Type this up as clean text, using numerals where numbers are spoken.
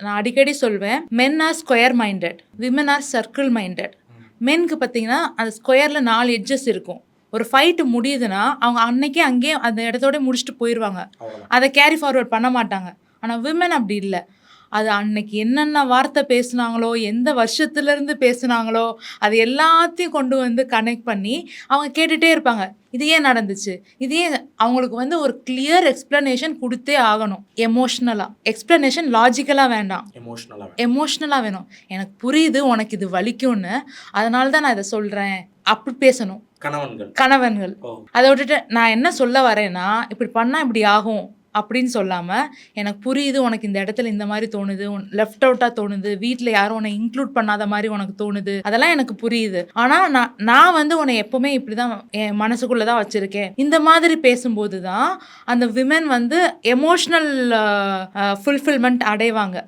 நான் அடிக்கடி சொல்வேன், men are square minded, women are circle minded. மென்க்கு பார்த்தீங்கன்னா அந்த ஸ்கொயரில் 4 எட்ஜஸ் இருக்கும். ஒரு ஃபைட்டு முடியுதுன்னா அவங்க அன்னைக்கே அங்கேயே அந்த இடத்தோட முடிச்சுட்டு போயிடுவாங்க. அதை கேரி ஃபார்வர்ட் பண்ண மாட்டாங்க. ஆனால் விமன் அப்படி இல்லை. அது அன்னைக்கு என்னென்ன வார்த்தை பேசுனாங்களோ, எந்த வருஷத்துலேருந்து பேசுனாங்களோ, அது எல்லாத்தையும் கொண்டு வந்து கனெக்ட் பண்ணி அவங்க கேட்டுகிட்டே இருப்பாங்க. இது ஏன் நடந்துச்சு, இது ஏன், அவங்களுக்கு வந்து ஒரு கிளியர் எக்ஸ்ப்ளனேஷன் கொடுத்தே ஆகணும். எமோஷ்னலாக எக்ஸ்ப்ளனேஷன், லாஜிக்கலாக வேண்டாம், எமோஷ்னலாக வேணும். எனக்கு புரியுது உனக்கு இது வலிக்கும்னு, அதனால தான் நான் இதை சொல்கிறேன் அப்படி பேசணும் கணவன்கள். அதை விட்டுட்டு நான் என்ன சொல்ல வரேன்னா, இப்படி பண்ணால் இப்படி ஆகும் அப்படின்னு சொல்லாமல், எனக்கு புரியுது உனக்கு இந்த இடத்துல இந்த மாதிரி தோணுது, லெஃப்ட் அவுட்டாக தோணுது, வீட்டில் யாரும் உன்னை இன்க்ளூட் பண்ணாத மாதிரி உனக்கு தோணுது, அதெல்லாம் எனக்கு புரியுது. ஆனால் நான் வந்து உன்னை எப்போவுமே இப்படி தான் என் மனசுக்குள்ளே தான் வச்சுருக்கேன். இந்த மாதிரி பேசும்போது தான் அந்த விமன் வந்து எமோஷ்னல் ஃபுல்ஃபில்மெண்ட் அடைவாங்க.